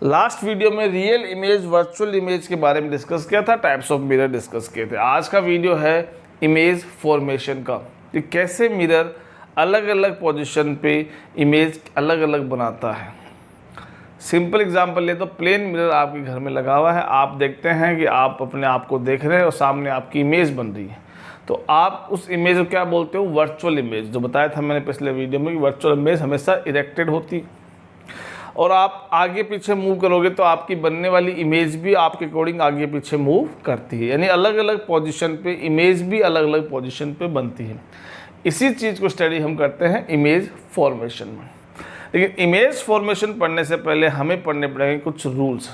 Last video में real image virtual image के बारे में डिस्कस किया था, टाइप्स ऑफ मिरर डिस्कस किए थे। आज का वीडियो है इमेज फॉर्मेशन का, कि कैसे मिरर अलग अलग पोजीशन पे इमेज अलग अलग बनाता है। सिंपल एग्जांपल ले तो प्लेन मिरर आपके घर में लगा हुआ है, आप देखते हैं कि आप अपने आप को देख रहे हैं और सामने आपकी इमेज बन रही है, तो आप उस इमेज को क्या बोलते हो? Virtual image. जो बताया था मैंने पिछले वीडियो में कि वर्चुअल इमेज हमेशा इरेक्टेड होती है और आप आगे पीछे मूव करोगे तो आपकी बनने वाली इमेज भी आपके अकॉर्डिंग आगे पीछे मूव करती है, यानी अलग अलग पोजीशन पे इमेज भी अलग अलग पोजीशन पे बनती है। इसी चीज़ को स्टडी हम करते हैं इमेज फॉर्मेशन में। लेकिन इमेज फॉर्मेशन पढ़ने से पहले हमें पढ़ने पड़ेंगे कुछ रूल्स,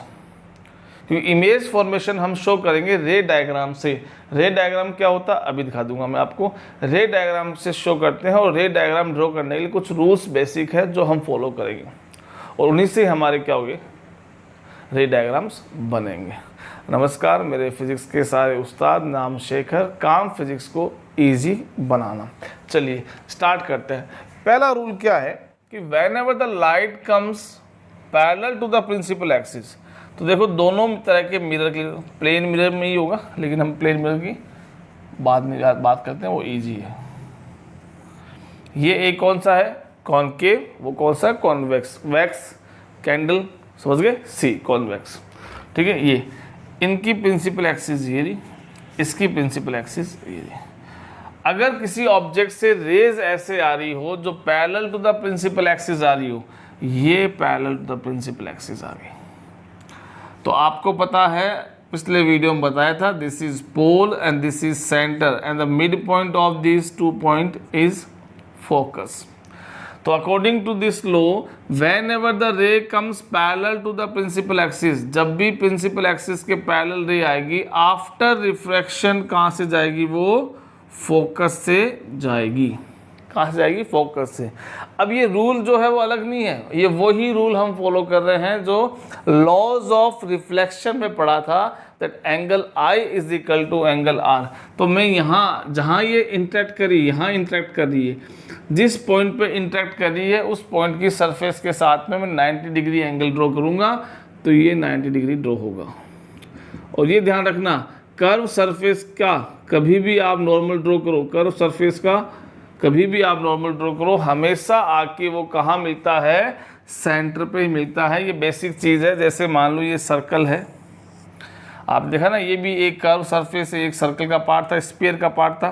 क्योंकि इमेज फॉर्मेशन हम शो करेंगे रे डायग्राम से। रे डायग्राम क्या होता है अभी दिखा दूंगा मैं आपको। रे डायग्राम से शो करते हैं और रे डायग्राम ड्रॉ करने के लिए कुछ रूल्स बेसिक है जो हम फॉलो करेंगे और उन्हीं से हमारे क्या होंगे, रे डायग्राम्स बनेंगे। नमस्कार, मेरे फिजिक्स के सारे उस्ताद, नाम शेखर, काम फिजिक्स को इजी बनाना। चलिए स्टार्ट करते हैं। पहला रूल क्या है कि whenever the light comes parallel to the principal axis, तो देखो दोनों तरह के मिरर के, प्लेन मिरर में ही होगा लेकिन हम प्लेन मिरर की बाद में बात करते हैं, वो इजी है। ये एक कौन सा है? कॉनकेव। वो कौन सा? कॉन्वेक्स। वैक्स कैंडल, समझ गए? सी कॉन्वेक्स। ठीक है, ये इनकी प्रिंसिपल एक्सिस ये रही, इसकी प्रिंसिपल एक्सिस ये रही। अगर किसी ऑब्जेक्ट से रेज ऐसे आ रही हो जो parallel to the principal axis आ रही हो, ये parallel to the principal axis आ गई, तो आपको पता है पिछले वीडियो में बताया था, this is pole and this is centre and the mid point of this 2 point is focus. तो according to this law, whenever the ray comes parallel to the principal axis, जब भी principal axis के parallel रे आएगी, after refraction कहाँ से जाएगी? वो फोकस से जाएगी। कहाँ से जाएगी? फोकस से। अब ये रूल जो है वो अलग नहीं है, ये वही रूल हम फॉलो कर रहे हैं जो लॉज ऑफ रिफ्लेक्शन में पढ़ा था, that angle I is equal to angle R। तो मैं यहाँ जहाँ ये इंटरेक्ट करी, यहाँ इंटरेक्ट कर रही है, जिस पॉइंट पे इंटरेक्ट कर रही है उस पॉइंट की सरफेस के साथ में मैं 90 डिग्री एंगल ड्रॉ करूँगा, तो ये 90 डिग्री ड्रॉ होगा। और ये ध्यान रखना, कर्व सरफेस का कभी भी आप नॉर्मल ड्रॉ करो, कर्व सरफेस का कभी भी आप नॉर्मल ड्रॉ करो, हमेशा आके वो कहाँ मिलता है? सेंटर पे ही मिलता है। ये बेसिक चीज़ है। जैसे मान लो ये सर्कल है, आप देखा ना, ये भी एक कर्व सरफेस है, एक सर्कल का पार्ट था, स्फीयर का पार्ट था।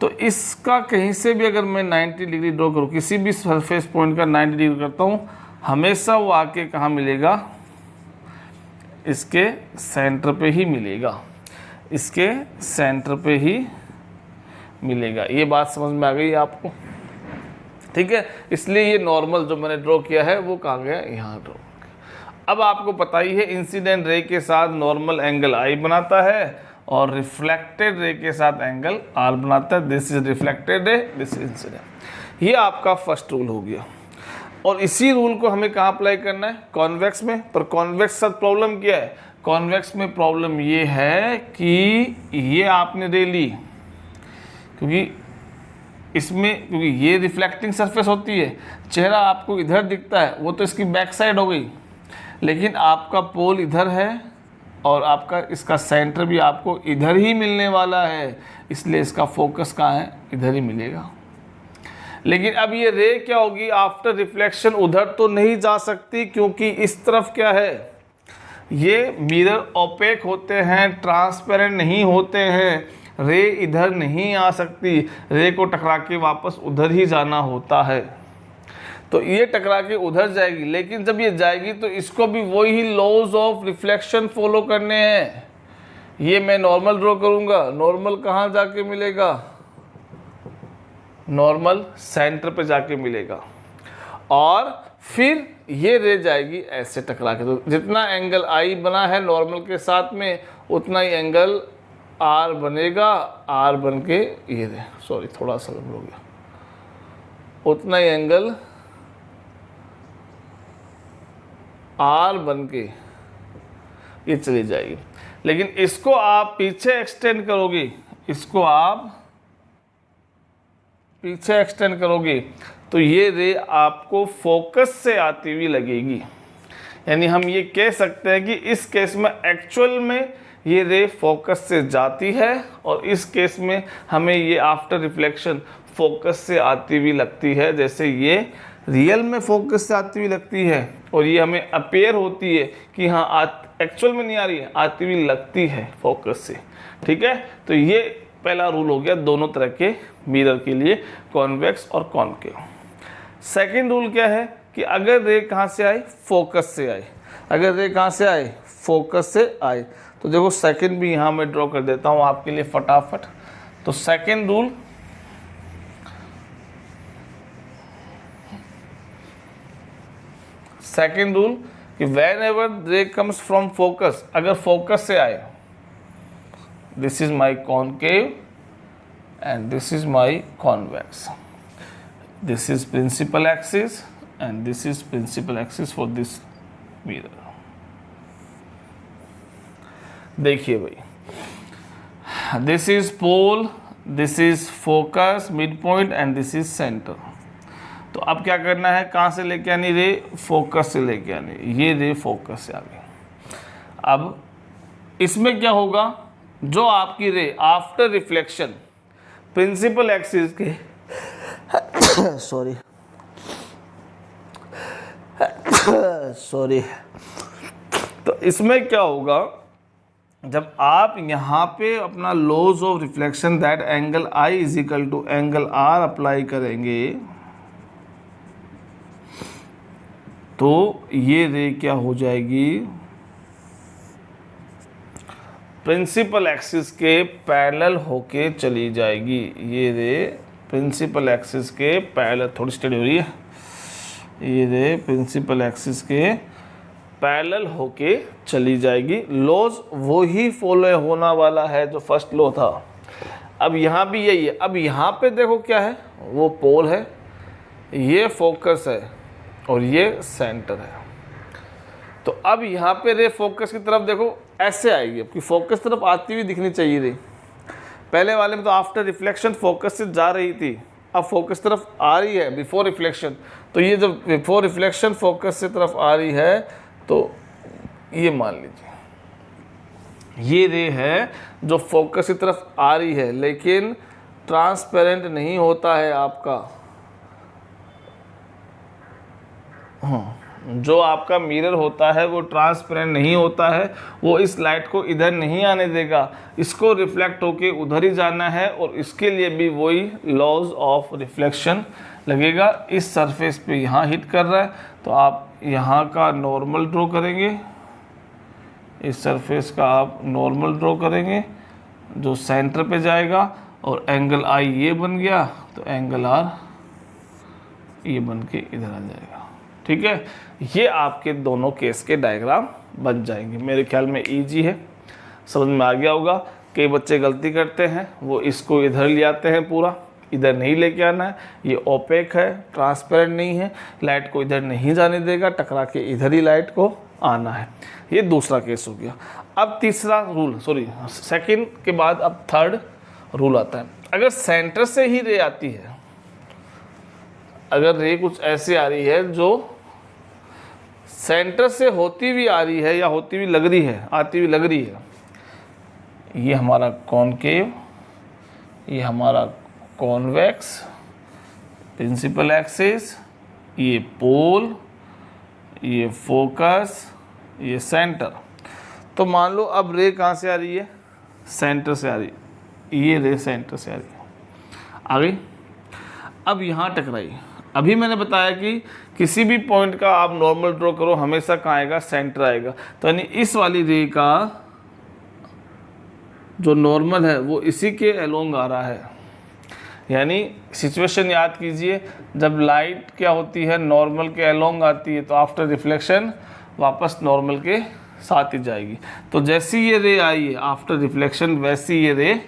तो इसका कहीं से भी अगर मैं 90 डिग्री ड्रॉ करूँ, किसी भी सरफेस पॉइंट का 90 डिग्री करता हूँ, हमेशा वो आके कहाँ मिलेगा? इसके सेंटर पे ही मिलेगा, इसके सेंटर पे ही मिलेगा। ये बात समझ में आ गई आपको? ठीक है, इसलिए ये नॉर्मल जो मैंने ड्रॉ किया है वो कहाँ गया? यहाँ ड्रॉ। अब आपको पता ही है, इंसिडेंट रे के साथ नॉर्मल एंगल I बनाता है और रिफ्लेक्टेड रे के साथ एंगल R बनाता है। This is reflected ray, this is incident. ये आपका फर्स्ट रूल हो गया। और इसी रूल को हमें कहाँ अप्लाई करना है? कॉन्वेक्स में। पर कॉन्वेक्स साथ प्रॉब्लम क्या है? कॉन्वेक्स में प्रॉब्लम ये है कि ये आपने रे ली, क्योंकि इसमें, क्योंकि ये रिफ्लेक्टिंग सरफेस होती है, चेहरा आपको इधर दिखता है, वो तो इसकी बैक साइड हो गई, लेकिन आपका पोल इधर है और आपका इसका सेंटर भी आपको इधर ही मिलने वाला है, इसलिए इसका फोकस कहाँ है? इधर ही मिलेगा। लेकिन अब ये रे क्या होगी? आफ्टर रिफ्लेक्शन उधर तो नहीं जा सकती, क्योंकि इस तरफ क्या है? ये मिरर ओपेक होते हैं, ट्रांसपेरेंट नहीं होते हैं, रे इधर नहीं आ सकती, रे को टकरा के वापस उधर ही जाना होता है। तो ये टकरा के उधर जाएगी, लेकिन जब ये जाएगी तो इसको भी वही लॉज ऑफ रिफ्लेक्शन फॉलो करने हैं। ये मैं नॉर्मल ड्रॉ करूँगा, नॉर्मल कहाँ जाके मिलेगा? नॉर्मल सेंटर पे जाके मिलेगा, और फिर ये रे जाएगी ऐसे टकरा के। तो जितना एंगल I बना है नॉर्मल के साथ में, उतना ही एंगल R बनेगा, R बन के ये रे, सॉरी थोड़ा सा गड़बड़ हो गया, उतना ही एंगल R बन के ये चली जाएगी। लेकिन इसको आप पीछे एक्सटेंड करोगे, इसको आप पीछे एक्सटेंड करोगे, तो ये रे आपको फोकस से आती हुई लगेगी। यानी हम ये कह सकते हैं कि इस केस में एक्चुअल में ये रे फोकस से जाती है और इस केस में हमें ये आफ्टर रिफ्लेक्शन फोकस से आती हुई लगती है। जैसे ये रियल में फोकस से आती हुई लगती है और ये हमें अपीयर होती है कि हाँ एक्चुअल में नहीं आ रही है, आती हुई लगती है फोकस से। ठीक है, तो ये पहला रूल हो गया दोनों तरह के मिरर के लिए, कॉन्वेक्स और कॉनकेव। सेकंड रूल क्या है कि अगर रे कहाँ से आए, फोकस से आए। अगर रे कहाँ से आए, फोकस से आए, तो देखो सेकंड भी यहाँ मैं ड्रॉ कर देता हूँ आपके लिए फटाफट। तो सेकंड रूल, सेकंड रूल कि whenever ray comes from focus, अगर फोकस से आए, this is my concave and this is my convex, this is principal axis and this is principal axis for this mirror. देखिए भाई, this is pole, this is focus mid point and this is centre. तो अब क्या करना है, कहाँ से लेके आनी रे, फोकस से लेके आनी, ये रे फोकस से आ गई। अब इसमें क्या होगा, जो आपकी ray after reflection principal axis के सॉरी तो इसमें क्या होगा, जब आप यहाँ पे अपना laws of reflection that angle I is equal to angle R apply करेंगे, तो ये रे क्या हो जाएगी, प्रिंसिपल एक्सिस के पैरेलल होके चली जाएगी। ये रे प्रिंसिपल एक्सिस के पैरेलल, थोड़ी स्टडी हो रही है, ये रे प्रिंसिपल एक्सिस के पैरेलल होके चली जाएगी। लॉज वो ही फॉलो होना वाला है जो फर्स्ट लॉ था। अब यहाँ भी यही है। अब यहाँ पे देखो क्या है, वो पोल है, ये फोकस है और ये सेंटर है। तो अब यहाँ पे रे फोकस की तरफ देखो ऐसे आएगी, आपकी फोकस तरफ आती हुई दिखनी चाहिए रे। पहले वाले में तो आफ्टर रिफ्लेक्शन फोकस से जा रही थी, अब फोकस तरफ आ रही है बिफोर रिफ्लेक्शन। तो ये जब बिफोर रिफ्लेक्शन फोकस से तरफ आ रही है, तो ये मान लीजिए ये रे है जो फोकस की तरफ आ रही है, लेकिन ट्रांसपेरेंट नहीं होता है आपका। जो आपका मिरर होता है वो ट्रांसपेरेंट नहीं होता है, वो इस लाइट को इधर नहीं आने देगा, इसको रिफ्लेक्ट होके उधर ही जाना है और इसके लिए भी वही लॉज ऑफ रिफ्लेक्शन लगेगा। इस सरफेस पे यहाँ हिट कर रहा है, तो आप यहाँ का नॉर्मल ड्रॉ करेंगे, इस सरफेस का आप नॉर्मल ड्रॉ करेंगे जो सेंटर पे जाएगा, और एंगल आई ये बन गया, तो एंगल आर ये बन के इधर आ जाएगा। ठीक है, ये आपके दोनों केस के डायग्राम बन जाएंगे। मेरे ख्याल में इजी है, समझ में आ गया होगा। कई बच्चे गलती करते हैं, वो इसको इधर ले आते हैं, पूरा इधर नहीं लेके आना है, ये ओपेक है, ट्रांसपेरेंट नहीं है, लाइट को इधर नहीं जाने देगा, टकरा के इधर ही लाइट को आना है। ये दूसरा केस हो गया। अब तीसरा रूल, सेकंड के बाद अब थर्ड रूल आता है। अगर सेंटर से ही रे आती है, अगर रे कुछ ऐसे आ रही है जो सेंटर से होती हुई आ रही है या होती हुई लग रही है, आती हुई लग रही है, ये हमारा कॉनकेव, ये हमारा कॉन्वेक्स प्रिंसिपल एक्सिस, ये पोल, ये फोकस, ये सेंटर। तो मान लो अब रे कहाँ से आ रही है, सेंटर से आ रही है, ये रे सेंटर से आ रही है, आ गई। अब यहाँ टकराई। अभी मैंने बताया कि किसी भी पॉइंट का आप नॉर्मल ड्रॉ करो, हमेशा कहाँ आएगा, सेंटर आएगा। तो यानी इस वाली रे का जो नॉर्मल है वो इसी के अलोंग आ रहा है। यानी सिचुएशन याद कीजिए, जब लाइट क्या होती है, नॉर्मल के अलोंग आती है, तो आफ्टर रिफ्लेक्शन वापस नॉर्मल के साथ ही जाएगी। तो जैसी ये रे आई है आफ्टर रिफ्लेक्शन, वैसी ये रे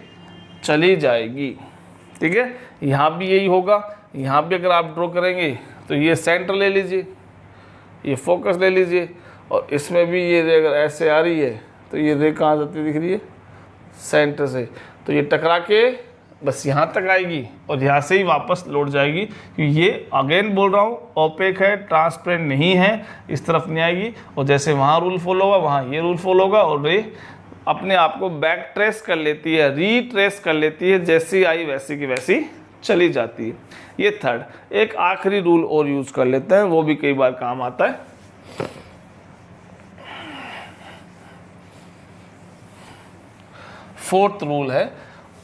चली जाएगी। ठीक है, यहाँ भी यही होगा। यहाँ भी अगर आप ड्रॉ करेंगे तो ये सेंटर ले लीजिए, ये फोकस ले लीजिए, और इसमें भी ये रे अगर ऐसे आ रही है, तो ये रे कहाँ जाती दिख रही है, सेंटर से। तो ये टकरा के बस यहाँ तक आएगी और यहाँ से ही वापस लौट जाएगी, क्योंकि ये अगेन बोल रहा हूँ ओपेक है, ट्रांसपेरेंट नहीं है, इस तरफ नहीं आएगी। और जैसे वहाँ रूल फॉलो होगा वहाँ ये रूल फॉलो होगा और ये अपने आप को बैक ट्रेस कर लेती है, रीट्रेस कर लेती है, जैसी आई वैसी की वैसी चली जाती है। ये थर्ड। एक आखिरी रूल और यूज कर लेते हैं, वो भी कई बार काम आता है। फोर्थ रूल है,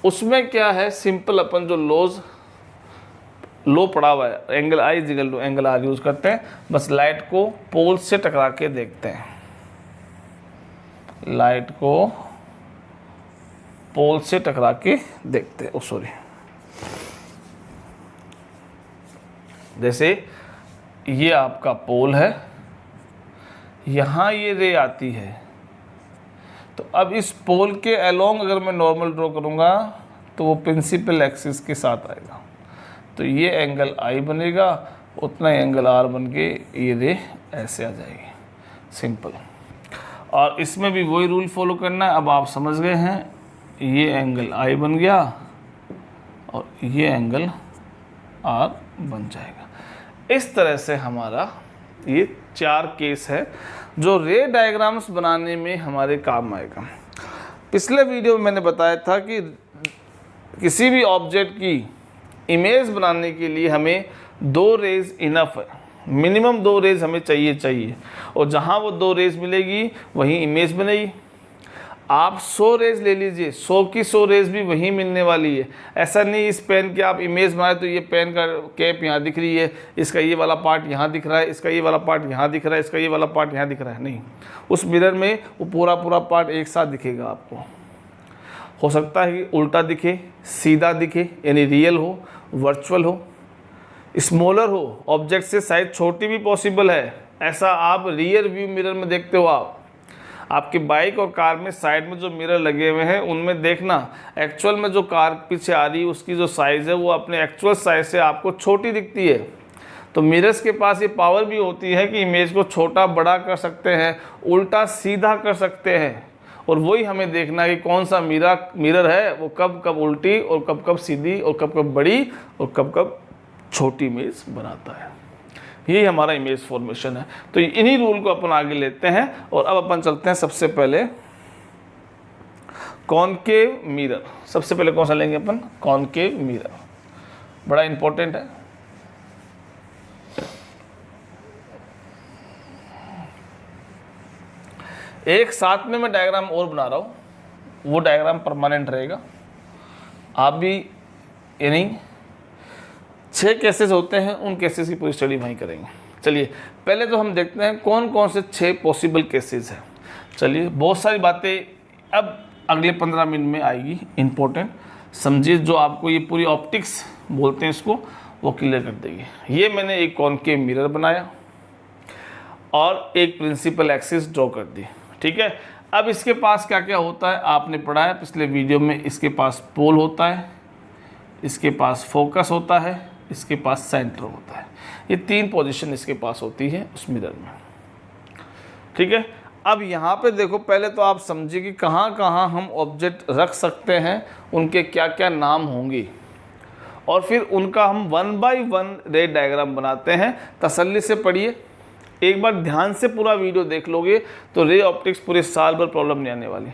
उसमें क्या है, सिंपल अपन जो लो पड़ा हुआ है angle I is equal to angle R use करते हैं। बस लाइट को पोल से टकरा के देखते हैं, लाइट को पोल से टकरा के देखते हैं। सॉरी, जैसे ये आपका पोल है, यहां ये रे आती है, तो अब इस पोल के अलोंग अगर मैं नॉर्मल ड्रॉ करूंगा तो वो प्रिंसिपल एक्सिस के साथ आएगा, तो ये एंगल आई बनेगा, उतना एंगल आर बन के ये रे ऐसे आ जाएगी, सिंपल। और इसमें भी वही रूल फॉलो करना है। अब आप समझ गए हैं, ये एंगल आई बन गया और ये एंगल आर बन जाएगा। इस तरह से हमारा ये 4 केस है जो रे डायग्राम्स बनाने में हमारे काम आएगा। पिछले वीडियो में मैंने बताया था कि किसी भी ऑब्जेक्ट की इमेज बनाने के लिए हमें 2 रेज इनफ है, मिनिमम 2 रेज हमें चाहिए, और जहाँ वो 2 रेज मिलेगी वहीं इमेज बनेगी। आप 100 रेज ले लीजिए, 100 की 100 रेज भी वहीं मिलने वाली है। ऐसा नहीं इस पेन की आप इमेज बनाए तो ये पेन का कैप यहाँ दिख रही है, इसका ये वाला पार्ट यहाँ दिख रहा है, इसका ये वाला पार्ट यहाँ दिख रहा है, इसका ये वाला पार्ट यहाँ दिख रहा है, नहीं। उस मिरर में वो पूरा पार्ट एक साथ दिखेगा आपको। हो सकता है कि उल्टा दिखे, सीधा दिखे, यानी रियल हो, वर्चुअल हो, स्मॉलर हो, ऑब्जेक्ट से साइज छोटी भी पॉसिबल है। ऐसा आप रियर व्यू मिरर में देखते हो, आपकी बाइक और कार में साइड में जो मिरर लगे हुए हैं उनमें देखना, एक्चुअल में जो कार पीछे आ रही है उसकी जो साइज़ है वो अपने एक्चुअल साइज से आपको छोटी दिखती है। तो मिरर्स के पास ये पावर भी होती है कि इमेज को छोटा बड़ा कर सकते हैं, उल्टा सीधा कर सकते हैं, और वही हमें देखना है कि कौन सा मिरर है वो कब कब उल्टी और कब कब सीधी और कब कब बड़ी और कब कब छोटी इमेज बनाता है। यही हमारा इमेज फॉर्मेशन है। तो इन्हीं रूल को अपन आगे लेते हैं और अब अपन चलते हैं सबसे पहले कॉनकेव मिरर। सबसे पहले कौन सा लेंगे अपन? कॉनकेव मिरर, बड़ा इंपॉर्टेंट है। एक साथ में मैं डायग्राम और बना रहा हूँ, वो डायग्राम परमानेंट रहेगा। आप भी यानी 6 केसेस होते हैं, उन केसेस की पूरी स्टडी वहीं करेंगे। चलिए पहले तो हम देखते हैं कौन कौन से 6 पॉसिबल केसेस हैं। चलिए, बहुत सारी बातें अब अगले 15 मिनट में आएगी, इम्पोर्टेंट समझिए, जो आपको ये पूरी ऑप्टिक्स बोलते हैं इसको, वो क्लियर कर देगी। ये मैंने एक कॉनकेव मिरर बनाया और एक प्रिंसिपल एक्सिस ड्रॉ कर दी, ठीक है। अब इसके पास क्या क्या होता है आपने पढ़ा है पिछले वीडियो में। इसके पास पोल होता है, इसके पास फोकस होता है, इसके पास सेंटर होता है। ये 3 पोजीशन इसके पास होती है उस मिरर में, ठीक है। अब यहाँ पे देखो, पहले तो आप समझिए कि कहाँ कहाँ हम ऑब्जेक्ट रख सकते हैं, उनके क्या क्या नाम होंगे, और फिर उनका हम 1 बाय 1 रे डायग्राम बनाते हैं। तसल्ली से पढ़िए, एक बार ध्यान से पूरा वीडियो देख लोगे तो रे ऑप्टिक्स पूरे साल भर प्रॉब्लम नहीं आने वाली।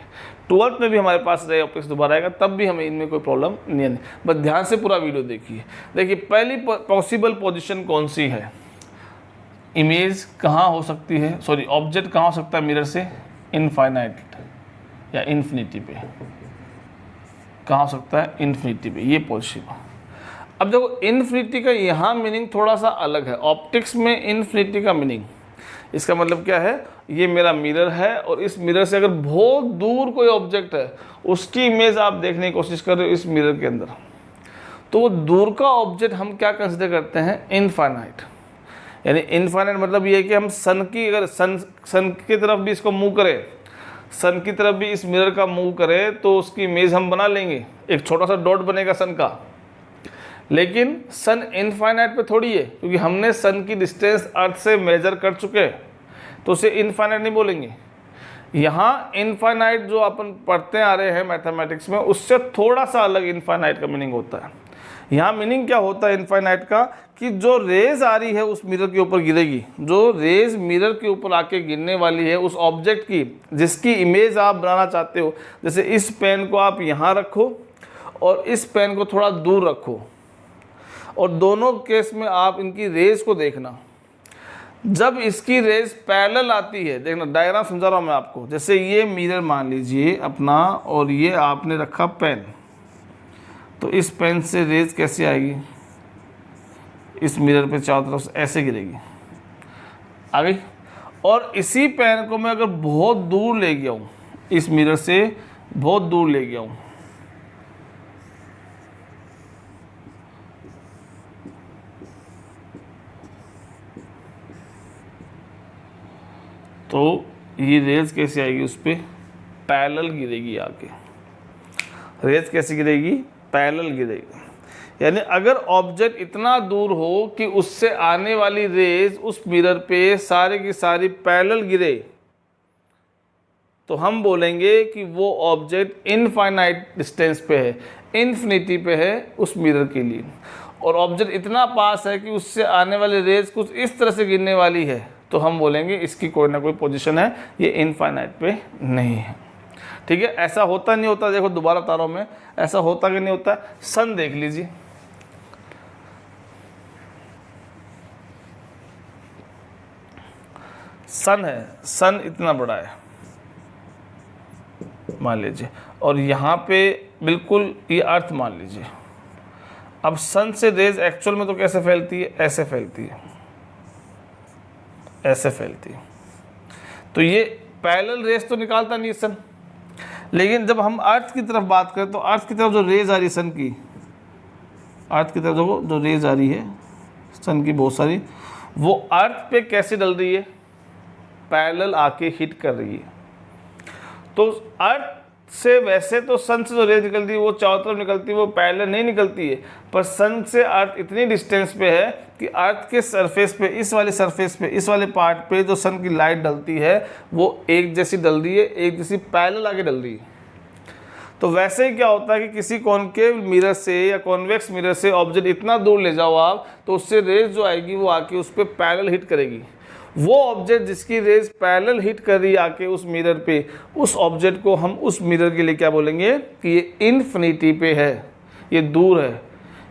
12th में भी हमारे पास रे ऑप्टिक्स दोबारा आएगा, तब भी हमें इनमें कोई प्रॉब्लम नहीं आनी। बस ध्यान से पूरा वीडियो देखिए। देखिए पहली पॉसिबल पोजीशन कौन सी है, इमेज कहाँ हो सकती है, सॉरी ऑब्जेक्ट कहाँ हो सकता है मिरर से, इनफाइनाइट या इन्फिनिटी पे। कहाँ हो सकता है? इन्फिनिटी पे, ये पोजीशन। अब देखो इन्फिनिटी का यहाँ मीनिंग थोड़ा सा अलग है। ऑप्टिक्स में इन्फिनिटी का मीनिंग, इसका मतलब क्या है, ये मेरा मिरर है और इस मिरर से अगर बहुत दूर कोई ऑब्जेक्ट है उसकी इमेज आप देखने की कोशिश कर रहे हो इस मिरर के अंदर, तो वो दूर का ऑब्जेक्ट हम क्या कंसिडर करते हैं? इनफाइनाइट। यानी इनफाइनाइट मतलब ये है कि हम सन की, अगर सन की तरफ भी इसको मूव करें, सन की तरफ भी इस मिरर का मूव करें तो उसकी इमेज हम बना लेंगे, एक छोटा सा डॉट बनेगा सन का। लेकिन सन इनफाइनाइट पे थोड़ी है, क्योंकि हमने सन की डिस्टेंस अर्थ से मेजर कर चुके हैं, तो उसे इनफाइनाइट नहीं बोलेंगे। यहाँ इनफाइनाइट जो अपन पढ़ते आ रहे हैं मैथमेटिक्स में, उससे थोड़ा सा अलग इनफाइनाइट का मीनिंग होता है। यहाँ मीनिंग क्या होता है इनफाइनाइट का, कि जो रेज आ रही है उस मिरर के ऊपर गिरेगी, जो रेज मिरर के ऊपर आके गिरने वाली है उस ऑब्जेक्ट की जिसकी इमेज आप बनाना चाहते हो। जैसे इस पेन को आप यहाँ रखो और इस पेन को थोड़ा दूर रखो, और दोनों केस में आप इनकी रेज को देखना। जब इसकी रेज पैरेलल आती है, देखना डायग्राम समझा रहा हूँ मैं आपको। जैसे ये मिरर मान लीजिए अपना, और ये आपने रखा पेन, तो इस पेन से रेज कैसे आएगी, इस मिरर पे चारों तरफ से ऐसे गिरेगी, आ गई। और इसी पेन को मैं अगर बहुत दूर ले गया हूँ, इस मिरर से बहुत दूर ले गया हूँ, तो ये रेज कैसे आएगी, उस पर पैरेलल गिरेगी आके। रेज कैसे गिरेगी, पैरेलल गिरेगी। यानी अगर ऑब्जेक्ट इतना दूर हो कि उससे आने वाली रेज उस मिरर पे सारे की सारी पैरेलल गिरे, तो हम बोलेंगे कि वो ऑब्जेक्ट इनफाइनाइट डिस्टेंस पे है, इन्फिनिटी पे है उस मिरर के लिए। और ऑब्जेक्ट इतना पास है कि उससे आने वाली रेज कुछ इस तरह से गिरने वाली है, तो हम बोलेंगे इसकी कोई ना कोई पोजीशन है, ये इनफाइनाइट पे नहीं है। ठीक है, ऐसा होता नहीं होता, देखो दोबारा बता रहा हूं मैं, ऐसा होता कि नहीं होता। सन देख लीजिए, सन है, सन इतना बड़ा है मान लीजिए, और यहाँ पे बिल्कुल ये अर्थ मान लीजिए। अब सन से रेज एक्चुअल में तो कैसे फैलती है, ऐसे फैलती है, ऐसे फैलती है। तो ये पैरेलल रेज तो निकालता नहीं सन, लेकिन जब हम अर्थ की तरफ बात करें तो अर्थ की तरफ जो रेज आ रही है सन की, अर्थ की तरफ जो रेज आ रही है सन की बहुत सारी, वो अर्थ पे कैसे डल रही है, पैरेलल आके हिट कर रही है। तो अर्थ से वैसे तो सन से जो रेज निकलती है वो चारों तरफ निकलती है, वो पैरेलल नहीं निकलती है, पर सन से अर्थ इतनी डिस्टेंस पे है कि अर्थ के सरफेस पे, इस वाले सरफेस पे, इस वाले पार्ट पे जो सन की लाइट डलती है वो एक जैसी डल रही है, एक जैसी पैरेलल आके डल रही है। तो वैसे ही क्या होता है कि किसी कॉनकेव मिरर से या कॉन्वेक्स मिरर से ऑब्जेक्ट इतना दूर ले जाओ आप, तो उससे रेज जो आएगी वो आके उस पर पैरेलल हिट करेगी। वो ऑब्जेक्ट जिसकी रेज पैरेलल हिट कर रही आके उस मिरर पे, उस ऑब्जेक्ट को हम उस मिरर के लिए क्या बोलेंगे कि ये इन्फिनिटी पे है, ये दूर है।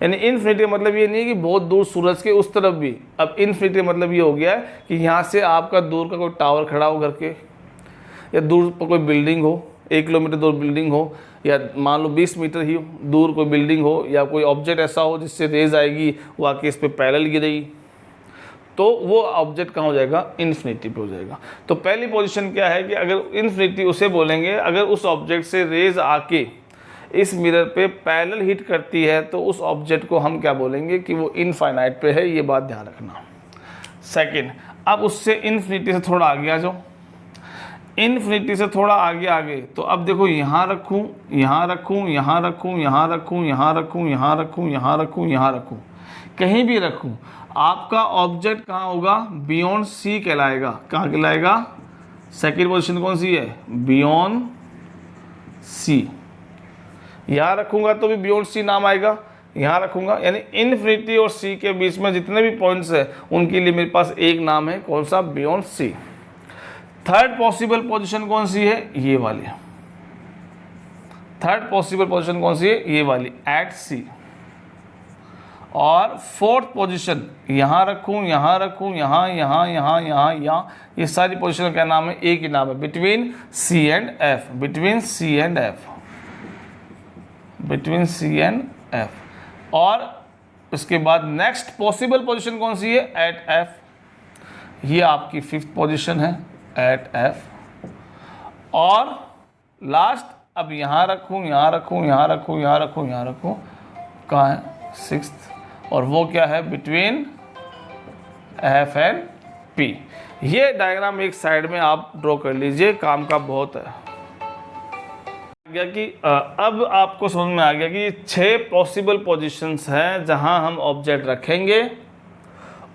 यानी इन्फिनिटी का मतलब ये नहीं कि बहुत दूर सूरज के उस तरफ भी। अब इन्फिनिटी का मतलब ये हो गया है कि यहाँ से आपका दूर का कोई टावर खड़ा हो घर के, या दूर पर कोई बिल्डिंग हो, 1 किलोमीटर दूर बिल्डिंग हो, या मान लो 20 मीटर ही दूर कोई बिल्डिंग हो, या कोई ऑब्जेक्ट ऐसा हो जिससे रेज आएगी वो आके इस पर पैरेलल गिरेगी, तो वो ऑब्जेक्ट कहाँ हो जाएगा, इन्फिनिटी पे हो जाएगा। तो पहली पोजीशन क्या है कि अगर इन्फिनिटी, उसे बोलेंगे अगर उस ऑब्जेक्ट से रेज आके इस मिरर पे पैरेलल हिट करती है तो उस ऑब्जेक्ट को हम क्या बोलेंगे कि वो इनफाइनाइट पे है, ये बात ध्यान रखना। सेकंड, अब उससे इन्फिनिटी से थोड़ा आगे आ जाओ, इन्फिनिटी से थोड़ा आगे, तो अब देखो यहाँ रखूँ, यहाँ रखूँ, यहाँ रखूँ, यहाँ रखूँ, यहाँ रखूँ, यहाँ रखूँ, यहाँ रखूँ, यहाँ रखूँ, कहीं भी रखूँ, आपका ऑब्जेक्ट कहाँ होगा, बियॉन्ड सी कहलाएगा। कहाँ कहलाएगा, सेकंड पोजीशन कौन सी है, बियॉन्ड सी। यहाँ रखूँगा तो भी बियॉन्ड सी नाम आएगा, यहाँ रखूँगा, यानी इन्फिनिटी और सी के बीच में जितने भी पॉइंट्स हैं उनके लिए मेरे पास एक नाम है, कौन सा, beyond C. Third possible position कौन सी है, ये वाली। थर्ड पॉसिबल पोजीशन कौन सी है, ये वाली, एट सी। और फोर्थ पोजीशन यहाँ रखूँ, यहाँ रखूँ, यहाँ, यहाँ, यहाँ, यहाँ, यहाँ, ये सारी पोजीशन का क्या नाम है, एक ही नाम है, between C and F, between C and F, between C and F. और उसके बाद नेक्स्ट पॉसिबल पोजीशन कौन सी है, एट एफ। ये आपकी फिफ्थ पोजीशन है, एट एफ। और लास्ट, अब यहाँ रखूँ, यहाँ रखूँ, यहाँ रखूँ, यहाँ रखूँ, यहाँ रखूँ, कहाँ है, सिक्स्थ, और वो क्या है, बिटवीन एफ एंड पी। ये डायग्राम एक साइड में आप ड्रॉ कर लीजिए, काम का बहुत है। गया कि अब आपको समझ में आ गया कि 6 पॉसिबल पोजीशंस हैं जहां हम ऑब्जेक्ट रखेंगे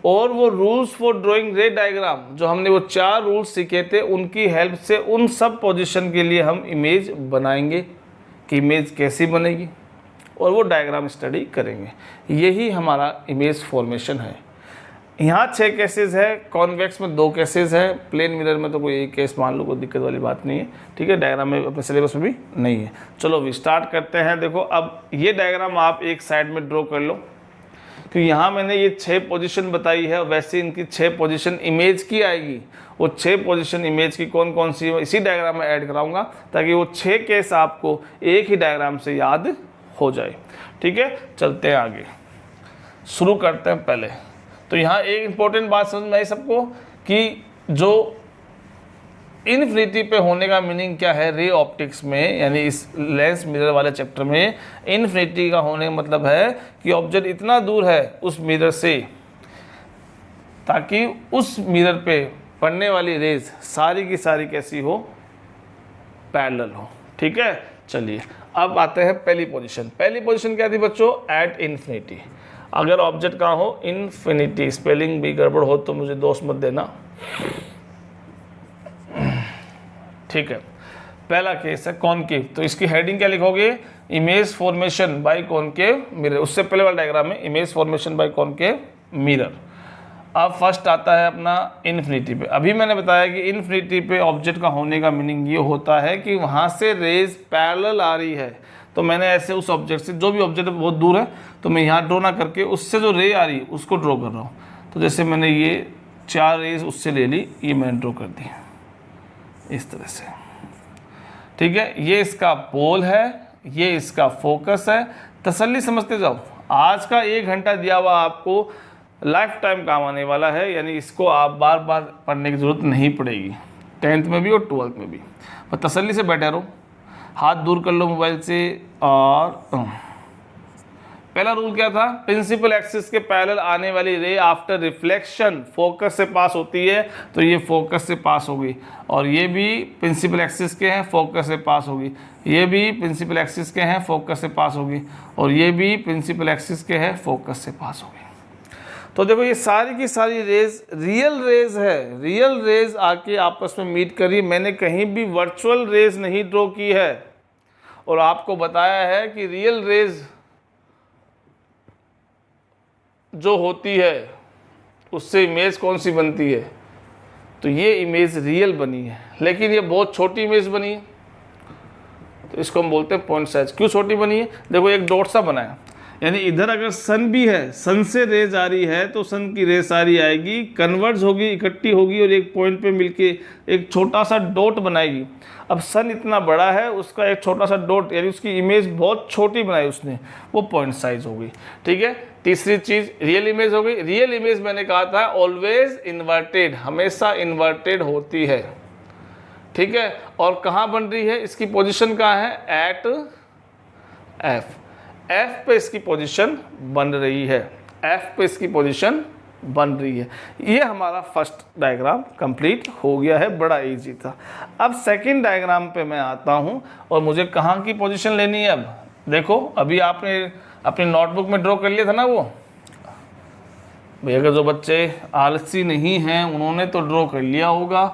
और वो रूल्स फॉर ड्राइंग रे डायग्राम, जो हमने वो 4 रूल्स सीखे थे, उनकी हेल्प से उन सब पोजीशन के लिए हम इमेज बनाएंगे कि इमेज कैसी बनेगी, और वो डायग्राम स्टडी करेंगे। यही हमारा इमेज फॉर्मेशन है। यहाँ 6 केसेस है, कॉन्वेक्स में 2 केसेस है, प्लेन मिरर में तो कोई एक केस मान लो, कोई दिक्कत वाली बात नहीं है, ठीक है। डायग्राम में अपने सिलेबस में भी नहीं है। चलो अभी स्टार्ट करते हैं। देखो अब ये डायग्राम आप एक साइड में ड्रॉ कर लो, क्योंकि यहाँ मैंने ये 6 पोजीशन बताई है, वैसे इनकी 6 पोजीशन इमेज की आएगी। वो 6 पोजीशन इमेज की कौन कौन सी है इसी डायग्राम में ऐड कराऊंगा, ताकि वो 6 केस आपको एक ही डायग्राम से याद हो जाए, ठीक है। चलते हैं आगे, शुरू करते हैं। पहले तो यहाँ एक इंपॉर्टेंट बात समझ में आई सबको कि जो इन्फिनिटी पे होने का मीनिंग क्या है रे ऑप्टिक्स में, यानी इस लेंस मिरर वाले चैप्टर में इन्फिनिटी का होने का मतलब है कि ऑब्जेक्ट इतना दूर है उस मिरर से, ताकि उस मिरर पे पड़ने वाली रेज सारी की सारी कैसी हो, पैरेलल हो, ठीक है। चलिए अब आते हैं पहली पोजीशन। पहली पोजीशन क्या थी बच्चों, एट इन्फिनिटी। अगर ऑब्जेक्ट कहाँ हो, इन्फिनिटी, स्पेलिंग भी गड़बड़ हो तो मुझे दोष मत देना, ठीक है। पहला केस है कॉनकेव, तो इसकी हेडिंग क्या लिखोगे, image formation by concave mirror. उससे पहले वाला डायग्राम में image formation by concave mirror. अब फर्स्ट आता है अपना इन्फिनिटी पे। अभी मैंने बताया कि इन्फिनिटी पे ऑब्जेक्ट का होने का मीनिंग ये होता है कि वहाँ से रेज पैरेलल आ रही है। तो मैंने ऐसे उस ऑब्जेक्ट से, जो भी ऑब्जेक्ट बहुत दूर है, तो मैं यहाँ ड्रॉ ना करके उससे जो रे आ रही है उसको ड्रॉ कर रहा हूँ। तो जैसे मैंने ये 4 रेज उससे ले ली, ये मैंने ड्रॉ कर दी इस तरह से, ठीक है। ये इसका पोल है, ये इसका फोकस है। तसल्ली समझते जाओ, आज का 1 घंटा दिया हुआ आपको लाइफ टाइम काम आने वाला है, यानी इसको आप बार बार पढ़ने की ज़रूरत नहीं पड़ेगी, 10th में भी और 12th में भी। पर तसल्ली से बैठे रहो, हाथ दूर कर लो मोबाइल से। और पहला रूल क्या था, प्रिंसिपल एक्सिस के पैरेलल आने वाली रे आफ्टर रिफ्लेक्शन फोकस से पास होती है, तो ये फोकस से पास होगी, और ये भी प्रिंसिपल एक्सिस के हैं, फोकस से पास होगी। ये भी प्रिंसिपल एक्सिस के हैं, फोकस से पास होगी, और ये भी प्रिंसिपल एक्सिस के हैं, फोकस से पास होगी। तो देखो ये सारी की सारी रेज रियल रेज है, रियल रेज आके आपस में मीट करी। मैंने कहीं भी वर्चुअल रेज नहीं ड्रॉ की है, और आपको बताया है कि रियल रेज जो होती है उससे इमेज कौन सी बनती है, तो ये इमेज रियल बनी है, लेकिन ये बहुत छोटी इमेज बनी है, तो इसको हम बोलते हैं पॉइंट साइज। क्यों छोटी बनी है, देखो एक डॉट सा बना है, यानी इधर अगर सन भी है, सन से रेज आ रही है, तो सन की रेज सारी आएगी, कन्वर्ज होगी, इकट्ठी होगी, और एक पॉइंट पे मिलके एक छोटा सा डॉट बनाएगी। अब सन इतना बड़ा है, उसका एक छोटा सा डॉट, यानी उसकी इमेज बहुत छोटी बनाई उसने, वो पॉइंट साइज होगी, ठीक है। तीसरी चीज रियल इमेज हो गई। रियल इमेज मैंने कहा था ऑलवेज इन्वर्टेड, हमेशा इन्वर्टेड होती है, ठीक है। और कहाँ बन रही है, इसकी पोजीशन कहाँ है, एट एफ। एफ पे इसकी पोजीशन बन रही है, एफ पे इसकी पोजीशन बन रही है। ये हमारा फर्स्ट डायग्राम कंप्लीट हो गया है, बड़ा इजी था। अब सेकंड डायग्राम पे मैं आता हूँ, और मुझे कहाँ की पोजीशन लेनी है। अब देखो, अभी आपने अपनी नोटबुक में ड्रॉ कर लिया था ना वो भैया, अगर जो बच्चे आलसी नहीं हैं उन्होंने तो ड्रॉ कर लिया होगा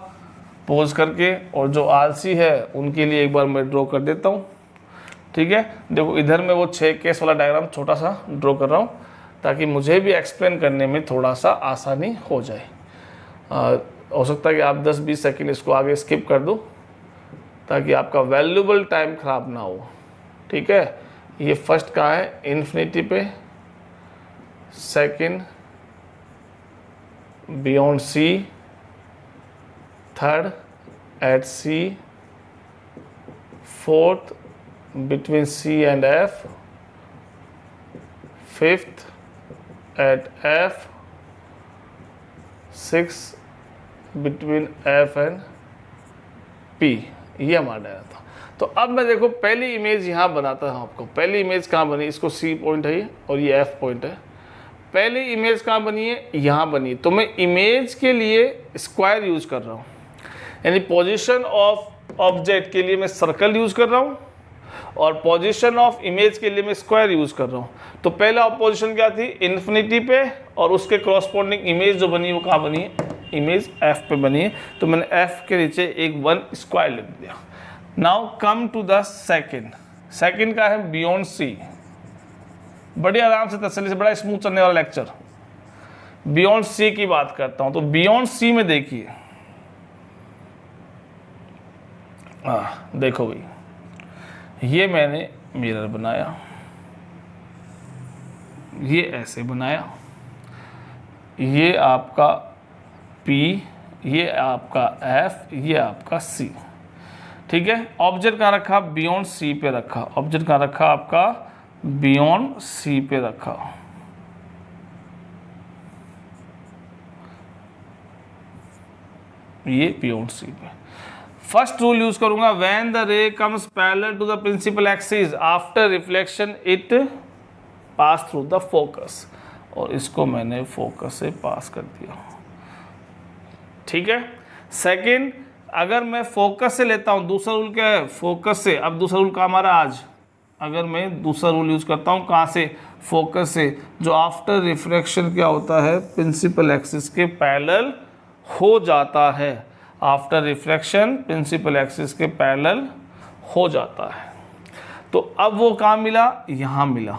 पोज करके, और जो आलसी है उनके लिए एक बार मैं ड्रॉ कर देता हूँ, ठीक है। देखो इधर मैं वो 6 केस वाला डायग्राम छोटा सा ड्रॉ कर रहा हूँ, ताकि मुझे भी एक्सप्लेन करने में थोड़ा सा आसानी हो जाए। हो सकता है कि आप 10-20 सेकंड इसको आगे स्किप कर दो, ताकि आपका वैल्यूबल टाइम ख़राब ना हो, ठीक है। ये फर्स्ट कहाँ है, इन्फिनिटी पे। Second beyond C. Third at C. Fourth between C and F, fifth at F, sixth between F and P। ये हमारा डायग्राम था। तो अब मैं देखो पहली इमेज यहाँ बनाता हूँ आपको। पहली इमेज कहाँ बनी, इसको C पॉइंट है ये, और ये F पॉइंट है। पहली इमेज कहाँ बनी है, यहाँ बनी है। तो मैं इमेज के लिए स्क्वायर यूज कर रहा हूँ, यानी पोजीशन ऑफ ऑब्जेक्ट के लिए मैं सर्कल यूज कर रहा हूँ, और पोजीशन ऑफ इमेज के लिए मैं स्क्वायर यूज़ कर रहा हूँ। तो पहला पोजीशन क्या थी, इन्फिनिटी पे, और उसके कॉरस्पॉन्डिंग इमेज जो बनी वो कहाँ बनी है, इमेज एफ पे बनी है। तो मैंने एफ के नीचे एक 1 स्क्वायर लिख दिया। Now come to the second. Second का है बियॉन्ड सी। बड़े आराम से तसल्ली से, बड़ा स्मूथ चलने वाला लेक्चर। बियॉन्ड सी की बात करता हूँ। तो बियॉन्ड सी में देखिए, देखो भाई, ये मैंने मिरर बनाया, ये ऐसे बनाया, ये आपका P, ये आपका F, ये आपका C। ठीक है, ऑब्जेक्ट कहाँ रखा, बियॉन्ड सी पे रखा। ऑब्जेक्ट कहाँ रखा आपका, बियॉन्ड सी पे रखा। ये बियॉन्ड सी पे। फर्स्ट रूल यूज करूंगा, when the ray comes parallel to the principal axis after reflection it pass through the focus, और इसको मैंने फोकस से पास कर दिया। ठीक है। सेकंड, अगर मैं फोकस से लेता हूं, दूसरा रूल क्या है, फोकस से। अब दूसरा रूल का हमारा आज, अगर मैं दूसरा रूल यूज करता हूं कहां से, फोकस से, जो आफ्टर रिफ्लेक्शन क्या होता है, प्रिंसिपल एक्सिस के पैरेलल हो जाता है। आफ्टर रिफ्लेक्शन प्रिंसिपल एक्सिस के पैरेलल हो जाता है। तो अब वो कहाँ मिला, यहाँ मिला,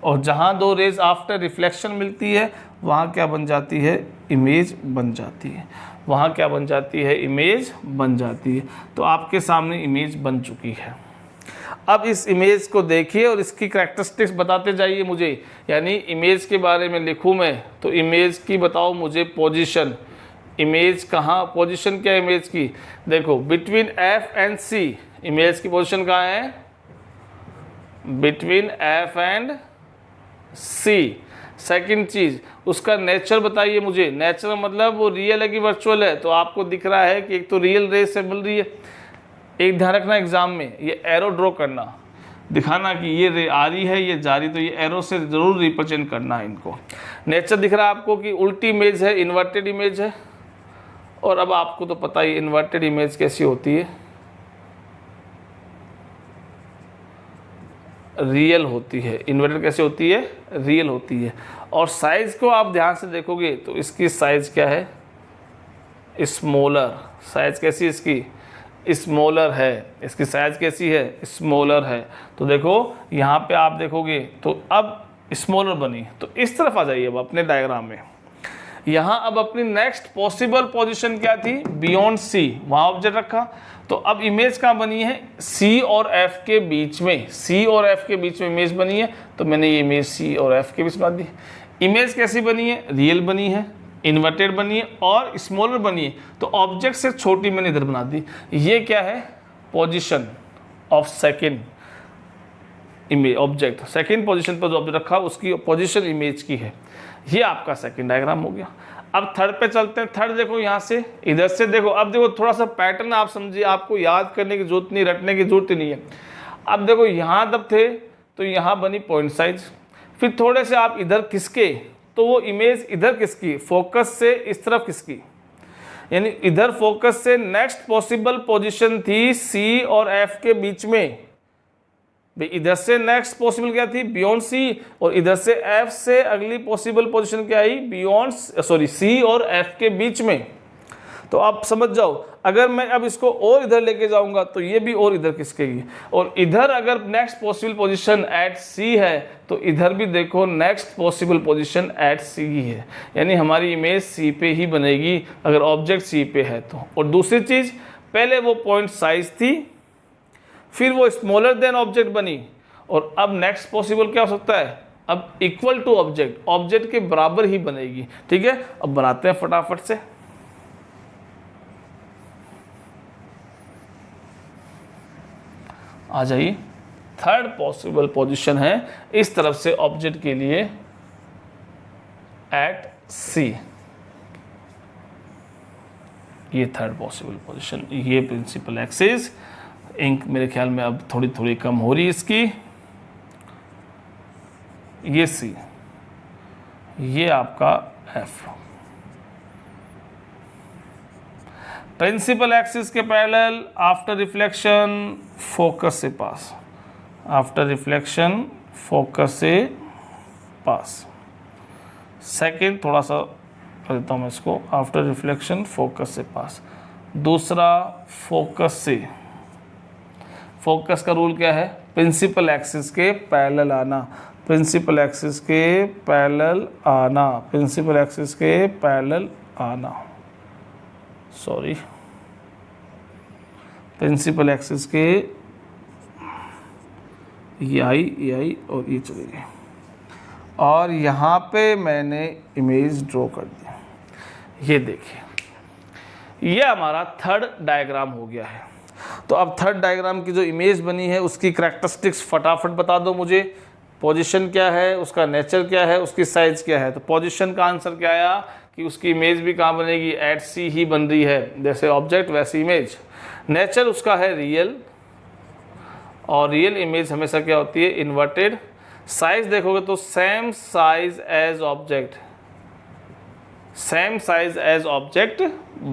और जहाँ दो रेज आफ्टर रिफ्लेक्शन मिलती है वहाँ क्या बन जाती है, इमेज बन जाती है। वहाँ क्या बन जाती है, इमेज बन जाती है। तो आपके सामने इमेज बन चुकी है। अब इस इमेज को देखिए और इसकी कैरेक्टरिस्टिक्स बताते जाइए मुझे। यानी इमेज के बारे में लिखूँ मैं, तो इमेज की बताओ मुझे पोजीशन। इमेज कहाँ, पोजीशन क्या इमेज की, देखो between F and C. Image की पोजीशन कहाँ है, between F and C. Second चीज, उसका नेचर बताइए मुझे। नेचर मतलब वो रियल है कि वर्चुअल है। तो आपको दिख रहा है कि एक तो रियल रेस से मिल रही है। एक ध्यान रखना एग्जाम में, ये एरो ड्रॉ करना, दिखाना कि ये रे आ रही है, ये जा रही, तो ये एरो से जरूर रिप्रेजेंट करना है इनको। नेचर दिख रहा है आपको कि उल्टी इमेज है, इन्वर्टेड इमेज है। और अब आपको तो पता ही इन्वर्टेड इमेज कैसी होती है, रियल होती है। इन्वर्टेड कैसे होती है, रियल होती है। और साइज को आप ध्यान से देखोगे तो इसकी साइज क्या है, स्मॉलर। साइज कैसी इसकी, स्मॉलर है। इसकी साइज कैसी है, स्मॉलर है। तो देखो यहाँ पे आप देखोगे तो अब स्मॉलर बनी। तो इस तरफ आ जाइए अब अपने डायग्राम में। यहाँ अब अपनी नेक्स्ट पॉसिबल पोजीशन क्या थी, बियॉन्ड सी, वहाँ ऑब्जेक्ट रखा। तो अब इमेज कहाँ बनी है, सी और एफ के बीच में। सी और एफ के बीच में इमेज बनी है, तो मैंने ये इमेज सी और एफ के बीच बना दी। इमेज कैसी बनी है, रियल बनी है, इन्वर्टेड बनी है और स्मॉलर बनी है। तो ऑब्जेक्ट से छोटी मैंने इधर बना दी। ये क्या है, position of second image object. Second position पर जो ऑब्जेक्ट रखा उसकी पोजीशन इमेज की है। ये आपका सेकेंड डायग्राम हो गया। अब थर्ड पे चलते हैं। थर्ड देखो, यहाँ से इधर से देखो। अब देखो थोड़ा सा पैटर्न आप समझिए, आपको याद करने की जरूरत नहीं, रटने की जरूरत नहीं है। अब देखो यहाँ जब थे तो यहाँ बनी पॉइंट साइज, फिर थोड़े से आप इधर खिसके तो वो इमेज इधर किसकी, फोकस से इस तरफ किसकी, यानी इधर फोकस से नेक्स्ट पॉसिबल पोजीशन थी सी और एफ के बीच में। भाई इधर से नेक्स्ट पॉसिबल क्या थी, बियॉन्ड सी, और इधर से एफ से अगली पॉसिबल पोजीशन क्या आई, बियॉन्ड सी और एफ के बीच में। तो आप समझ जाओ, अगर मैं अब इसको और इधर लेके जाऊंगा तो ये भी और इधर खिसकेगी, और इधर अगर नेक्स्ट पॉसिबल पोजीशन एट सी है तो इधर भी देखो नेक्स्ट पॉसिबल पोजीशन एट सी ही है। यानी हमारी इमेज सी पे ही बनेगी अगर ऑब्जेक्ट सी पे है तो। और दूसरी चीज, पहले वो पॉइंट साइज थी, फिर वो स्मॉलर देन ऑब्जेक्ट बनी, और अब नेक्स्ट पॉसिबल क्या हो सकता है, अब इक्वल टू ऑब्जेक्ट, ऑब्जेक्ट के बराबर ही बनेगी। ठीक है, अब बनाते हैं फटाफट से। आ जाइए, थर्ड पॉसिबल पोजीशन है इस तरफ से ऑब्जेक्ट के लिए एट सी। ये थर्ड पॉसिबल पोजीशन, ये प्रिंसिपल एक्सिस। इंक मेरे ख्याल में अब थोड़ी थोड़ी कम हो रही है इसकी। ये सी, ये आपका एफ। प्रिंसिपल एक्सिस के पैरेलल आफ्टर रिफ्लेक्शन फोकस से पास। आफ्टर रिफ्लेक्शन फोकस से पास। सेकेंड थोड़ा सा कर देता हूँ मैं इसको, आफ्टर रिफ्लेक्शन फोकस से पास। दूसरा फोकस से, फोकस का रूल क्या है, प्रिंसिपल एक्सिस के पैरेलल आना, प्रिंसिपल एक्सिस के पैरेलल आना, प्रिंसिपल एक्सिस के पैरेलल आना, सॉरी प्रिंसिपल एक्सिस के, ये आई और ये चली गई, और यहाँ पे मैंने इमेज ड्रॉ कर दिया। ये देखिए ये हमारा थर्ड डायग्राम हो गया है। तो अब थर्ड डायग्राम की जो इमेज बनी है उसकी करैक्टरिस्टिक्स फटाफट बता दो मुझे। पोजीशन क्या है, उसका नेचर क्या है, उसकी साइज क्या है। तो पोजीशन का आंसर क्या आया कि उसकी इमेज भी कहाँ बनेगी, एट सी ही बन रही है, जैसे ऑब्जेक्ट वैसी इमेज। नेचर उसका है रियल, और रियल इमेज हमेशा क्या होती है, इन्वर्टेड। साइज देखोगे तो same size as object, same size as object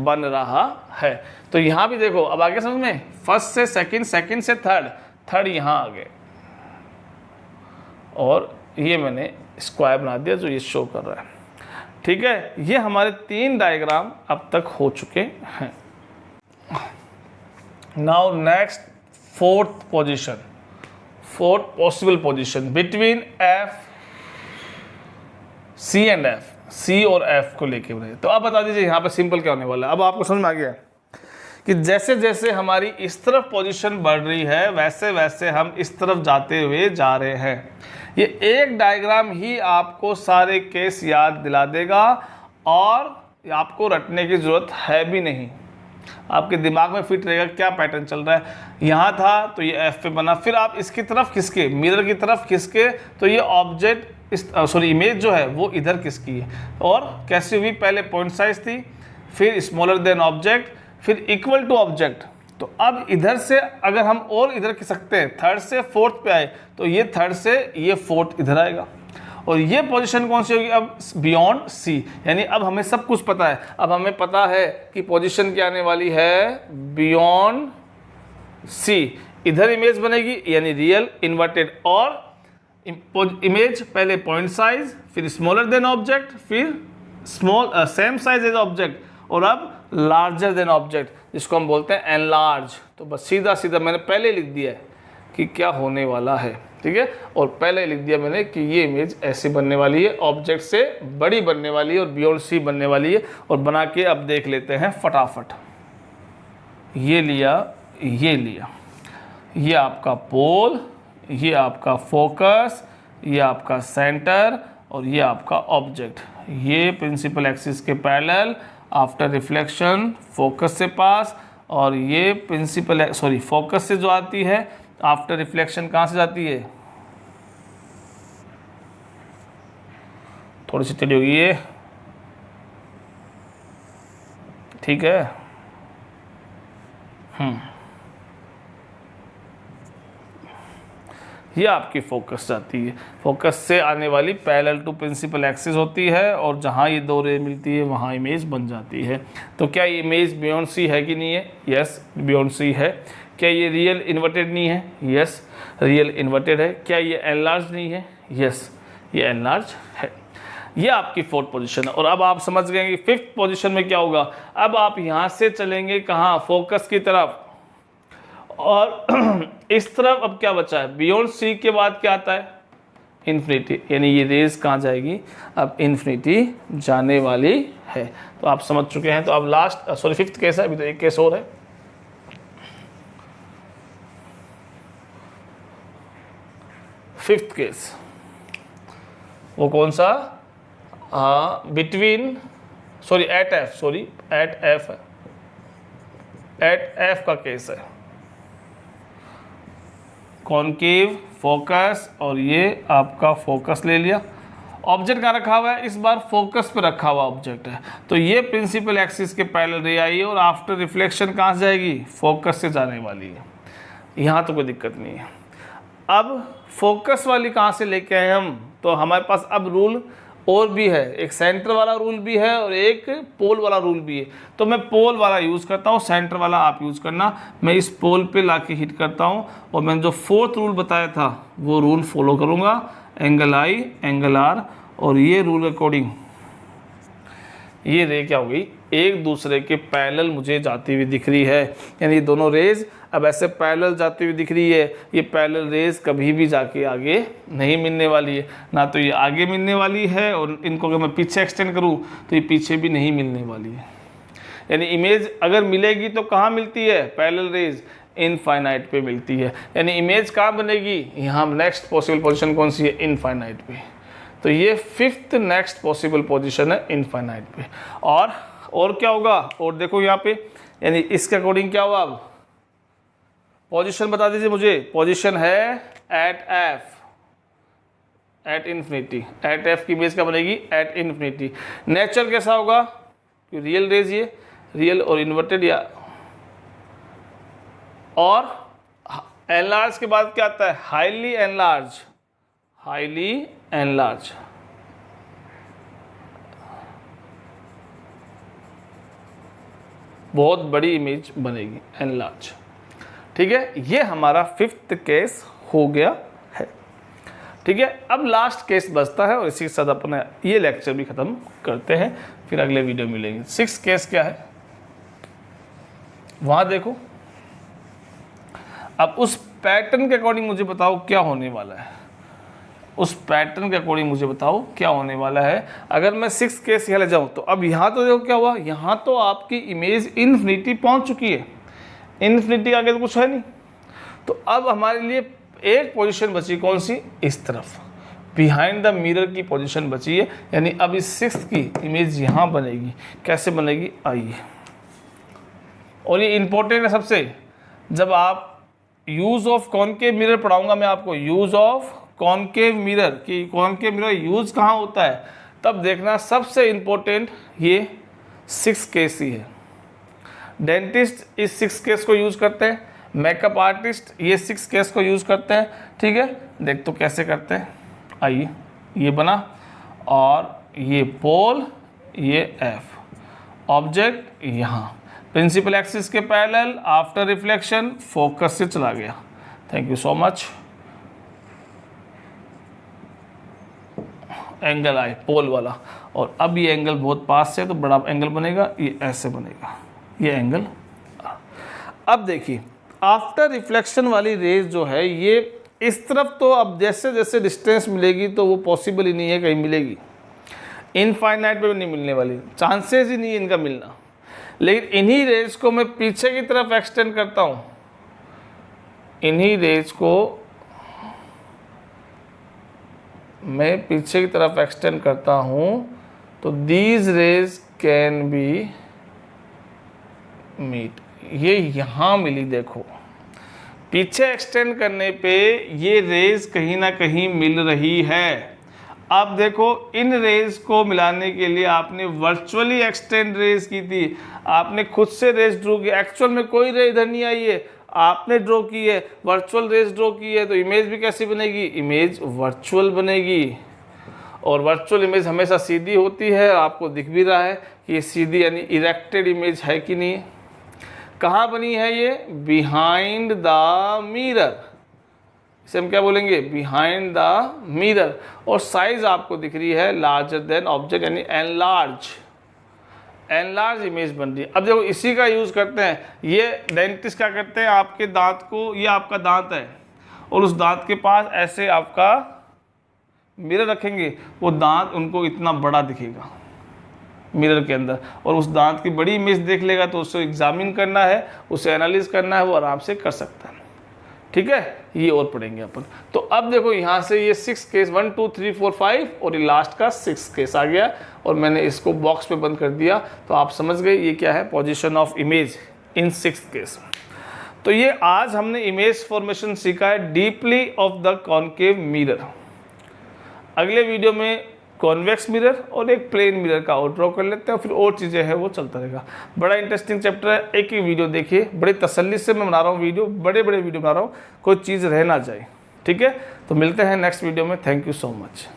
बन रहा है। तो यहाँ भी देखो, अब आगे समझ में, फर्स्ट से सेकंड, सेकंड से थर्ड, थर्ड यहाँ आ गए, और ये मैंने स्क्वायर बना दिया जो ये शो कर रहा है। ठीक है, ये हमारे 3 डायग्राम अब तक हो चुके हैं। Now next fourth position, fourth possible position between F, C and F, C और एफ को लेके बने। तो आप बता दीजिए यहाँ पे सिंपल क्या होने वाला है। अब आपको समझ में आ गया कि जैसे जैसे हमारी इस तरफ पोजीशन बढ़ रही है वैसे वैसे हम इस तरफ जाते हुए जा रहे हैं। ये एक डायग्राम ही आपको सारे केस याद दिला देगा, और आपको रटने की ज़रूरत है भी नहीं, आपके दिमाग में फिट रहेगा क्या पैटर्न चल रहा है। यहाँ था तो ये एफ पे बना, फिर आप इसकी तरफ खिसके, मिरर की तरफ खिसके तो ये ऑब्जेक्ट इमेज जो है वो इधर किसकी है, और कैसी हुई, पहले पॉइंट साइज थी, फिर स्मॉलर देन ऑब्जेक्ट, फिर इक्वल टू ऑब्जेक्ट। तो अब इधर से अगर हम और इधर खिसकते हैं, थर्ड से फोर्थ पे आए तो ये थर्ड से ये फोर्थ इधर आएगा, और ये पोजीशन कौन सी होगी, अब बियॉन्ड सी। यानी अब हमें सब कुछ पता है, अब हमें पता है कि पोजीशन क्या आने वाली है, बियॉन्ड सी। इधर इमेज बनेगी यानी रियल इन्वर्टेड, और इमेज पहले पॉइंट साइज, फिर स्मॉलर देन ऑब्जेक्ट, फिर सेम साइज एज ऑब्जेक्ट, और अब लार्जर देन ऑब्जेक्ट, जिसको हम बोलते हैं एनलार्ज। तो बस सीधा सीधा मैंने पहले लिख दिया है कि क्या होने वाला है, ठीक है, और पहले लिख दिया मैंने कि ये इमेज ऐसे बनने वाली है, ऑब्जेक्ट से बड़ी बनने वाली है और बियॉन्ड सी बनने वाली है। और बना के अब देख लेते हैं फटाफट। ये लिया, ये लिया, ये आपका पोल, ये आपका फोकस, ये आपका सेंटर, और ये आपका ऑब्जेक्ट। ये प्रिंसिपल एक्सिस के पैरेलल, आफ्टर रिफ्लेक्शन फोकस से पास, और ये प्रिंसिपल फोकस से जो आती है, आफ्टर रिफ्लेक्शन कहाँ से जाती है, थोड़ी सी टेढ़ी होगी ये, ठीक है। ये आपकी फोकस जाती है, फोकस से आने वाली पैरेलल टू प्रिंसिपल एक्सिस होती है, और जहाँ ये दो रे मिलती है वहाँ इमेज बन जाती है। तो क्या ये इमेज बियॉन्ड सी है कि नहीं है, यस बियॉन्ड सी है। क्या ये रियल इन्वर्टेड नहीं है, यस रियल इन्वर्टेड है। क्या ये एनलार्ज नहीं है, यस ये एनलार्ज है। ये आपकी फोर्थ पोजीशन है। और अब आप समझ गए कि फिफ्थ पोजीशन में क्या होगा। अब आप यहाँ से चलेंगे कहाँ, फोकस की तरफ, और इस तरफ अब क्या बचा है, बियॉन्ड सी के बाद क्या आता है, इन्फिनिटी। यानी ये रेज कहाँ जाएगी, अब इन्फिनिटी जाने वाली है। तो आप समझ चुके हैं। तो अब लास्ट फिफ्थ केस है, अभी तो एक केस और है। फिफ्थ केस वो कौन सा, बिटवीन एट एफ है, एट एफ का केस है। कॉनकेव फोकस, और ये आपका फोकस ले लिया, ऑब्जेक्ट कहाँ रखा हुआ है, इस बार फोकस पे रखा हुआ ऑब्जेक्ट है। तो ये प्रिंसिपल एक्सिस के पैरेलल रे आई है, और आफ्टर रिफ्लेक्शन कहाँ से जाएगी, फोकस से जाने वाली है। यहाँ तो कोई दिक्कत नहीं है। अब फोकस वाली कहाँ से लेके आए हम, तो हमारे पास अब रूल और भी है, एक सेंटर वाला रूल भी है और एक पोल वाला रूल भी है। तो मैं पोल वाला यूज़ करता हूँ, सेंटर वाला आप यूज़ करना। मैं इस पोल पे लाके हिट करता हूँ और मैंने जो फोर्थ रूल बताया था वो रूल फॉलो करूँगा, एंगल आई एंगल आर, और ये रूल अकॉर्डिंग ये रे क्या हो गई, एक दूसरे के पैरेलल मुझे जाती हुई दिख रही है। यानी ये दोनों रेज अब ऐसे पैरेलल जाती हुई दिख रही है। ये पैरेलल रेज कभी भी जाके आगे नहीं मिलने वाली है, ना तो ये आगे मिलने वाली है और इनको अगर मैं पीछे एक्सटेंड करूँ तो ये पीछे भी नहीं मिलने वाली है। यानी इमेज अगर मिलेगी तो कहाँ मिलती है, पैरेलल रेज इनफाइनाइट पे मिलती है। यानी इमेज कहाँ बनेगी, यहाँ नेक्स्ट पॉसिबल पोजीशन कौन सी है, इनफाइनाइट पे। तो ये फिफ्थ नेक्स्ट पॉसिबल पोजीशन है इनफाइनाइट पे। और क्या होगा, और देखो यहाँ पे, यानी इसके अकॉर्डिंग क्या होगा, अब पोजीशन बता दीजिए मुझे। पोजीशन है at F, at infinity. At F की इमेज क्या बनेगी, एट इन्फिनिटी। नेचर कैसा होगा, रियल रेज, ये रियल और इन्वर्टेड, या और एनलार्ज के बाद क्या आता है, हाईली एनलार्ज, हाईली एनलार्ज। बहुत बड़ी इमेज बनेगी, एनलार्ज। ठीक है, ये हमारा फिफ्थ केस हो गया है। ठीक है, अब लास्ट केस बचता है और इसी के साथ अपना ये लेक्चर भी खत्म करते हैं, फिर अगले वीडियो मिलेंगे। सिक्स केस क्या है वहां देखो। अब उस पैटर्न के अकॉर्डिंग मुझे बताओ क्या होने वाला है, उस पैटर्न के अकॉर्डिंग मुझे बताओ क्या होने वाला है। अगर मैं सिक्स केस यहाँ ले जाऊँ तो अब यहाँ तो देखो क्या हुआ, यहाँ तो आपकी इमेज इन्फिनिटी पहुँच चुकी है, इन्फिनिटी आगे तो कुछ है नहीं। तो अब हमारे लिए एक पोजीशन बची, कौन सी, इस तरफ बिहाइंड द मिरर की पोजीशन बची है। यानी अब इस सिक्स की इमेज यहाँ बनेगी। कैसे बनेगी, आइए। और ये इंपॉर्टेंट है सबसे, जब आप यूज़ ऑफ कॉनकेव मिरर पढ़ाऊंगा मैं आपको, यूज़ ऑफ कॉनकेव मिरर की, कॉनकेव मिरर यूज़ कहाँ होता है, तब देखना सबसे इम्पोर्टेंट ये सिक्स केस ही है। डेंटिस्ट इस सिक्स केस को यूज़ करते हैं, मेकअप आर्टिस्ट ये सिक्स केस को यूज़ करते हैं। ठीक है, देख तो कैसे करते हैं, आइए। ये बना और ये पोल, ये एफ, ऑब्जेक्ट यहाँ प्रिंसिपल एक्सिस के पैरेलल, आफ्टर रिफ्लेक्शन फोकस से चला गया। Thank you so much. Angle आए पोल वाला, और अब ये एंगल बहुत पास से तो बड़ा एंगल बनेगा, ये ऐसे बनेगा, ये एंगल। अब देखिए आफ्टर रिफ्लेक्शन वाली रेज जो है ये इस तरफ, तो अब जैसे जैसे डिस्टेंस मिलेगी तो वो पॉसिबल ही नहीं है कहीं मिलेगी, इनफाइनाइट पे भी नहीं मिलने वाली, चांसेस ही नहीं है इनका मिलना। लेकिन इन्हीं रेज को मैं पीछे की तरफ एक्सटेंड करता हूँ, इन्हीं रेज को मैं पीछे की तरफ एक्सटेंड करता हूँ, तो these rays can be meet. ये यहाँ मिली, देखो पीछे एक्सटेंड करने पे ये रेज कहीं ना कहीं मिल रही है। अब देखो इन रेज को मिलाने के लिए आपने वर्चुअली एक्सटेंड रेज की थी, आपने खुद से रेज ड्रॉ की, एक्चुअल में कोई रेज इधर नहीं आई है, आपने ड्रॉ की है, वर्चुअल रेज ड्रॉ की है। तो इमेज भी कैसी बनेगी, इमेज वर्चुअल बनेगी। और वर्चुअल इमेज हमेशा सीधी होती है, आपको दिख भी रहा है कि ये सीधी यानी इरेक्टेड इमेज है कि नहीं। कहाँ बनी है ये, बिहाइंड द मिरर, इसे हम क्या बोलेंगे, बिहाइंड द मिरर। और साइज आपको दिख रही है लार्जर देन ऑब्जेक्ट, यानी एनलार्ज, एनलार्ज इमेज बन रही है। अब देखो इसी का यूज़ करते हैं, ये डेंटिस्ट क्या करते हैं, आपके दांत को, ये आपका दांत है और उस दांत के पास ऐसे आपका मिरर रखेंगे, वो दांत उनको इतना बड़ा दिखेगा मिरर के अंदर, और उस दांत की बड़ी इमेज देख लेगा तो उसको एग्जामिन करना है, उसे एनालिज करना है, वो आराम से कर सकता है। ठीक है, ये और पढ़ेंगे अपन। तो अब देखो यहाँ से ये सिक्स केस 1 2 3 4 5 और ये लास्ट का सिक्स केस आ गया, और मैंने इसको बॉक्स पे बंद कर दिया, तो आप समझ गए ये क्या है, position of image in six case. तो ये आज हमने इमेज फॉर्मेशन सीखा है deeply of the concave mirror. अगले वीडियो में कॉन्वेक्स मिरर और एक प्लेन मिरर का और ड्रॉ कर लेते हैं, फिर और चीज़ें हैं वो चलता रहेगा। बड़ा इंटरेस्टिंग चैप्टर है, एक ही वीडियो देखिए, बड़ी तसल्ली से मैं बना रहा हूँ वीडियो, बड़े बड़े वीडियो बना रहा हूँ, कोई चीज़ रह ना जाए। ठीक है, तो मिलते हैं नेक्स्ट वीडियो में। Thank you so much.